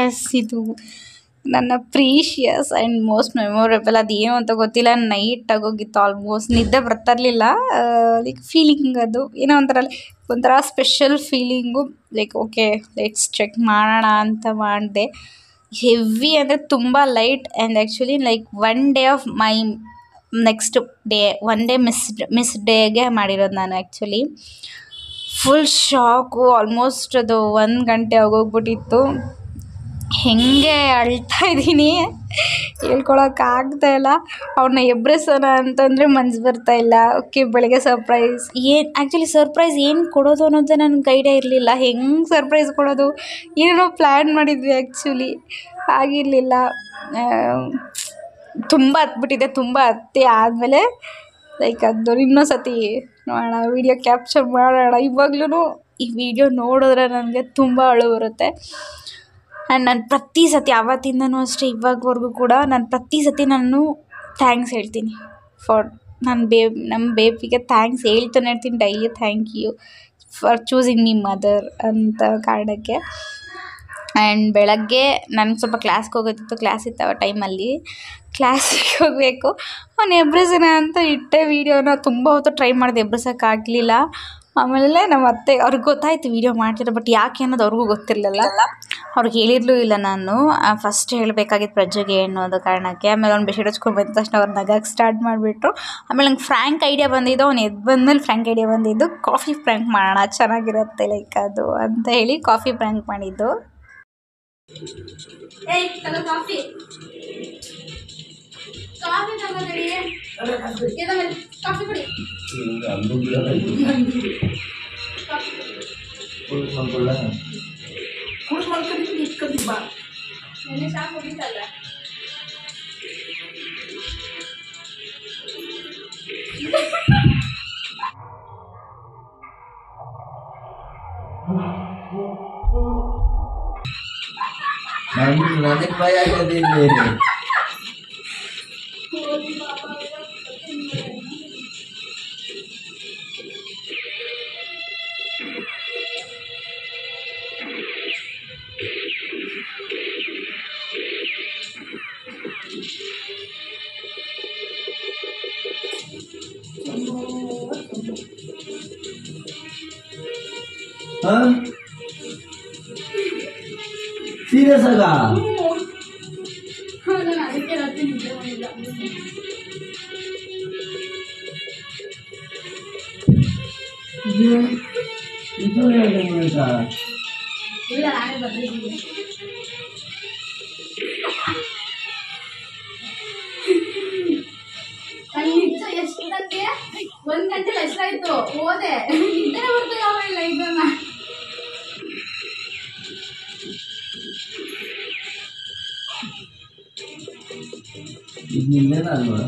S, ಇದು ನನ್ನ precious and most memorable. ಅದೇನು ಅಂತ ಗೊತ್ತಿಲ್ಲ, ನೈಟ್ ಆಗೋಗಿತ್ತು, ಆಲ್ಮೋಸ್ಟ್ ನಿದ್ದೆ ಬರ್ತಾಯಿರಲಿಲ್ಲ. ಲೈಕ್ ಫೀಲಿಂಗ್ ಅದು ಏನೋ ಒಂಥರ special feeling. Like okay, let's check ಮಾಡೋಣ ಅಂತ ಮಾಡಿದೆ. ಹೆವಿ ಅಂದರೆ ತುಂಬ light. And actually like 1 day of my next day, 1 day miss ಡೇಗೆ ಮಾಡಿರೋದು ನಾನು. Actually full shock. ಆಲ್ಮೋಸ್ಟ್ ಅದು 1 ಗಂಟೆ ಆಗೋಗ್ಬಿಟ್ಟಿತ್ತು. ಹೆಂಗೆ ಅಳ್ತಾ ಇದ್ದೀನಿ ಹೇಳ್ಕೊಳಕ್ಕಾಗ್ತಾಯಿಲ್ಲ. ಅವ್ರನ್ನ ಎಬ್ಬಿಸೋಣ ಅಂತಂದರೆ ಮನ್ಸು ಬರ್ತಾಯಿಲ್ಲ. ಓಕೆ, ಬೆಳಗ್ಗೆ ಸರ್ಪ್ರೈಸ್ ಆ್ಯಕ್ಚುಲಿ ಸರ್ಪ್ರೈಸ್ ಏನು ಕೊಡೋದು ಅನ್ನೋದೇ ನನಗೆ ಐಡಿಯಾ ಇರಲಿಲ್ಲ. ಹೆಂಗೆ ಸರ್ಪ್ರೈಸ್ ಕೊಡೋದು, ಏನೇನೋ ಪ್ಲ್ಯಾನ್ ಮಾಡಿದ್ವಿ. ಆ್ಯಕ್ಚುಲಿ ಆಗಿರಲಿಲ್ಲ. ತುಂಬ ಹತ್ಬಿಟ್ಟಿದೆ. ತುಂಬ ಹತ್ತಿ ಆದಮೇಲೆ ಲೈಕ್ ಅದು ಇನ್ನೊಂದು ಸತಿ ನೋಡೋಣ, ವೀಡಿಯೋ ಕ್ಯಾಪ್ಚರ್ ಮಾಡೋಣ. ಇವಾಗ್ಲೂ ಈ ವಿಡಿಯೋ ನೋಡಿದ್ರೆ ನನಗೆ ತುಂಬ ಅಳು ಬರುತ್ತೆ. ಆ್ಯಂಡ್ ನಾನು ಪ್ರತಿ ಸತಿ ಆವತ್ತಿಂದನೂ ಅಷ್ಟೇ ಇವಾಗವರೆಗೂ ಕೂಡ ನಾನು ಪ್ರತಿ ಸತಿ ನಾನು ಥ್ಯಾಂಕ್ಸ್ ಹೇಳ್ತೀನಿ ಫಾರ್ ನಮ್ಮ ಬೇಬಿಗೆ. ಥ್ಯಾಂಕ್ಸ್ ಹೇಳ್ತಾನೆ ಇರ್ತೀನಿ daily. Thank you for choosing me mother ಅಂತ ಕಾರಣಕ್ಕೆ. ಆ್ಯಂಡ್ ಬೆಳಗ್ಗೆ ನನಗೆ ಸ್ವಲ್ಪ ಕ್ಲಾಸ್ಗೆ ಹೋಗೋದಿತ್ತು. ಕ್ಲಾಸ್ ಇತ್ತು ಆ ಟೈಮಲ್ಲಿ. ಕ್ಲಾಸಿಗೆ ಹೋಗಬೇಕು, ಅವ್ನು ಎಬ್ರಿಸೋಣ ಅಂತ ಇಟ್ಟೆ ವೀಡಿಯೋನ. ತುಂಬ ಹೊತ್ತು ಟ್ರೈ ಮಾಡಿದೆ, ಎಬ್ರಿಸೋಕ್ಕಾಗಲಿಲ್ಲ. ಆಮೇಲೆ ನಮ್ಮ ಅತ್ತೆ ಅವ್ರಿಗೆ ಗೊತ್ತಾಯಿತು ವೀಡಿಯೋ ಮಾಡ್ತಿರೋ, ಬಟ್ ಯಾಕೆ ಅನ್ನೋದು ಅವ್ರಿಗೂ ಗೊತ್ತಿರಲಿಲ್ಲ. ಅವ್ರಿಗೆ ಹೇಳಿರಲೂ ಇಲ್ಲ ನಾನು. ಫಸ್ಟ್ ಹೇಳಬೇಕಾಗಿತ್ತು ಪ್ರಜ್ಜೆಗೆ ಅನ್ನೋದು ಕಾರಣಕ್ಕೆ. ಆಮೇಲೆ ಅವ್ನು ಬೆಡ್ಶೀಟ್ ಹಚ್ಕೊಂಡು ಬಂದ ತಕ್ಷಣ ಅವ್ರು ನಗಕ್ಕೆ ಸ್ಟಾರ್ಟ್ ಮಾಡಿಬಿಟ್ರು. ಆಮೇಲೆ ನಂಗೆ ಫ್ರ್ಯಾಂಕ್ ಐಡಿಯಾ ಬಂದಿದ್ದು, ಅವ್ನು ಎದ್ದು ಬಂದಮೇಲೆ ಫ್ರ್ಯಾಂಕ್ ಐಡಿಯಾ ಬಂದಿದ್ದು, ಕಾಫಿ ಪ್ರ್ಯಾಂಕ್ ಮಾಡೋಣ ಚೆನ್ನಾಗಿರುತ್ತೆ ಲೈಕ್ ಅದು ಅಂತ ಹೇಳಿ ಕಾಫಿ ಪ್ರ್ಯಾಂಕ್ ಮಾಡಿದ್ದು. ಕಾಫಿ ಕಾಫಿ ಕುಡಿ. ನನಗೆ ಭಯ ಆಗೋದಿಲ್ಲ. ಸೀರಿಯಸ್ ಆಗ ಇದು ಇಲ್ಲ, ನಾನೇ ಬರ್ತಿದ್ದೀನಿ. ನಿಜ ಎಷ್ಟು ನನಗೆ 1 ಗಂಟೆ ಎಷ್ಟಾಯ್ತು ಓದೆ, ನಿದ್ದೆ ಬರ್ತಾಯಿಲ್ಲ ಇದನ್ನ. ಇದು ನಿನ್ನೆನ ಅಲ್ವಾ?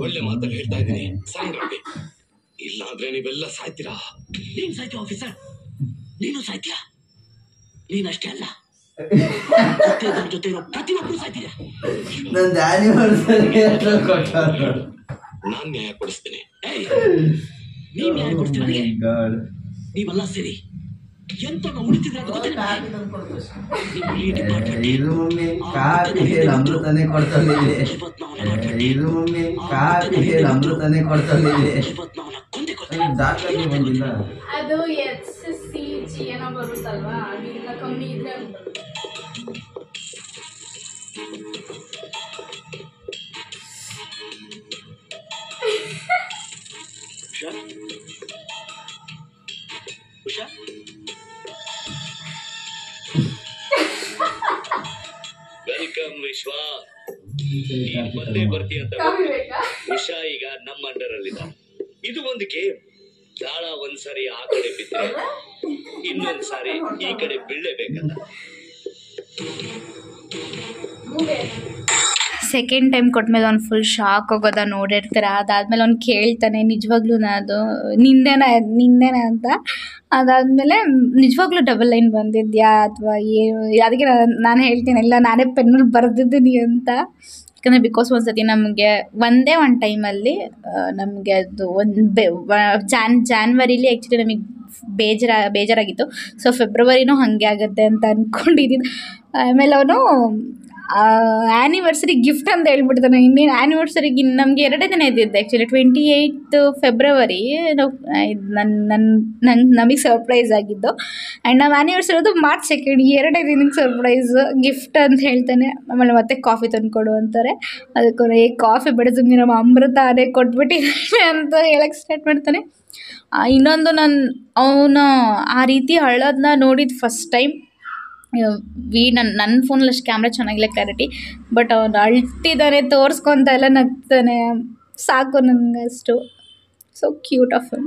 ಒಳ್ಳೆ ಮಾತನ್ನು ಹೇಳ್ತಾ ಇದ್ದೀನಿ, ಸಾಯ್ಬೇಡಿ. ಇಲ್ಲ ಆದ್ರೆ ನೀವೆಲ್ಲ ಸಾಯ್ತೀರಾ. ನೀನ್ ಸಾಯ್ತೀಯ ಆಫೀಸರ್, ನೀನು ಸಾಯ್ತೀಯ. ನೀನಷ್ಟೇ ಅಲ್ಲ, ಜೊತೆ ಇರೋ ಪ್ರತಿಯೊಬ್ಬರು ಸಾಯ್ತೀಯ. ನಾನ್ ನ್ಯಾಯ ಕೊಡಿಸ್ತೇನೆ. ನೀನ್ ನ್ಯಾಯ ಕೊಡ್ತೀನಿ ನನಗೆ. ನೀವೆಲ್ಲ ಸೇರಿ ಎಂತ ಉಳಿತಿದ್ರೆ ಇದು ಮಮ್ಮಿ ಕಾಫಿ ಹೇಳಿ ಅಮೃತನೇ ಕೊಡ್ತಲ್ಲಿದೆ. ಇದು ಮಮ್ಮಿ ಕಾಫಿ ಹೇಳಿ ಅಮೃತನೇ ಕೊಡ್ತಲ್ಲಿದೆ. ದಾಖಲೆ ಬಂದಿಲ್ಲ. ಅದು SCG ಏನೋ ಬರುತ್ತಲ್ವಾ, ಅದಿಲ್ಲ ಕಮ್ಮಿ ಇದ್ರೆ ಉಷಾ ವೆಲ್ಕಮ್ ವಿಶ್ವಾ. ಬಂದೇ ಬರ್ತೀಯ ಅಂತ ಉಷಾ ಈಗ ನಮ್ಮ ಅಂಡರ್ ಅಲ್ಲಿದ್ದ. ಇದು ಒಂದು ಗೇಮ್. ದಾಳ ಒಂದ್ಸಾರಿ ಆ ಕಡೆ ಬಿದ್ದರೆ ಇನ್ನೊಂದ್ಸಾರಿ ಈ ಕಡೆ ಬೀಳಲೇಬೇಕಲ್ಲ. ಸೆಕೆಂಡ್ ಟೈಮ್ ಕೊಟ್ಮೇಲೆ ಅವ್ನು ಫುಲ್ ಶಾಕ್ ಹೋಗೋದ ನೋಡಿರ್ತಾರೆ. ಅದಾದಮೇಲೆ ಅವ್ನು ಕೇಳ್ತಾನೆ ನಿಜವಾಗ್ಲೂ ಅದು ನಿಂದೇನ ಅಂತ. ಅದಾದಮೇಲೆ ನಿಜವಾಗ್ಲೂ ಡಬಲ್ ಲೈನ್ ಬಂದಿದ್ಯಾ ಅಥವಾ ಏನು, ಅದಕ್ಕೆ ನಾನು ಹೇಳ್ತೀನಿ ಇಲ್ಲ ನಾನೇ ಪೆನ್ನಲ್ಲಿ ಬರೆದಿದ್ದೀನಿ ಅಂತ. ಯಾಕಂದರೆ ಬಿಕಾಸ್ ಒಂದ್ಸತಿ ನಮಗೆ ಒಂದೇ ಒಂದು ಟೈಮಲ್ಲಿ ನಮಗೆ ಅದು ಜಾನ್ವರಿಲಿ ಆ್ಯಕ್ಚುಲಿ ನಮಗೆ ಬೇಜಾರಾಗಿತ್ತು. ಸೊ ಫೆಬ್ರವರಿನೂ ಹಾಗೆ ಆಗುತ್ತೆ ಅಂತ ಅಂದ್ಕೊಂಡಿದ್ದೀನಿ. ಆಮೇಲೆ ಅವನು ಆ್ಯನಿವರ್ಸರಿ ಗಿಫ್ಟ್ ಅಂತ ಹೇಳ್ಬಿಡ್ತಾನೆ. ಇನ್ನೇನು ಆ್ಯನಿವರ್ಸರಿಗೆ ನಮಗೆ 2 ದಿನ ಇದ್ದಿದ್ದು ಆ್ಯಕ್ಚುಲಿ 28 ಫೆಬ್ರವರಿ ನಾವು ನಮಗೆ ಸರ್ಪ್ರೈಸ್ ಆಗಿದ್ದು. ಆ್ಯಂಡ್ ನಾವು ಆ್ಯನಿವರ್ಸರಿ ಅದು March 2 2 ದಿನಕ್ಕೆ ಸರ್ಪ್ರೈಸ್ ಗಿಫ್ಟ್ ಅಂತ ಹೇಳ್ತಾನೆ. ಆಮೇಲೆ ಮತ್ತೆ ಕಾಫಿ ತಂದುಕೊಡು ಅಂತಾರೆ. ಅದಕ್ಕೆ ಕಾಫಿ ಬೆಳೆದಂಗೆ ನಮ್ಮ ಅಮೃತ ಅದೇ ಕೊಟ್ಬಿಟ್ಟಿದ್ದಾನೆ ಅಂತ ಹೇಳಕ್ಕೆ ಸ್ಟಾರ್ಟ್ ಮಾಡ್ತಾನೆ. ಇನ್ನೊಂದು ಅವನು ಆ ರೀತಿ ಅಳೋದನ್ನ ನೋಡಿದ ಫಸ್ಟ್ ಟೈಮ್ ನನ್ನ ಫೋನಲ್ಲಿ ಅಷ್ಟು ಕ್ಯಾಮ್ರಾ ಚೆನ್ನಾಗಿಲ್ಲ ಕ್ಲಾರಿಟಿ, ಬಟ್ ಅವನು ಅಳ್ತಿದ್ದಾನೆ, ತೋರಿಸ್ಕೊತ ಎಲ್ಲ ನಗ್ತಾನೆ, ಸಾಕು ನನಗೆ ಅಷ್ಟು. So cute of him.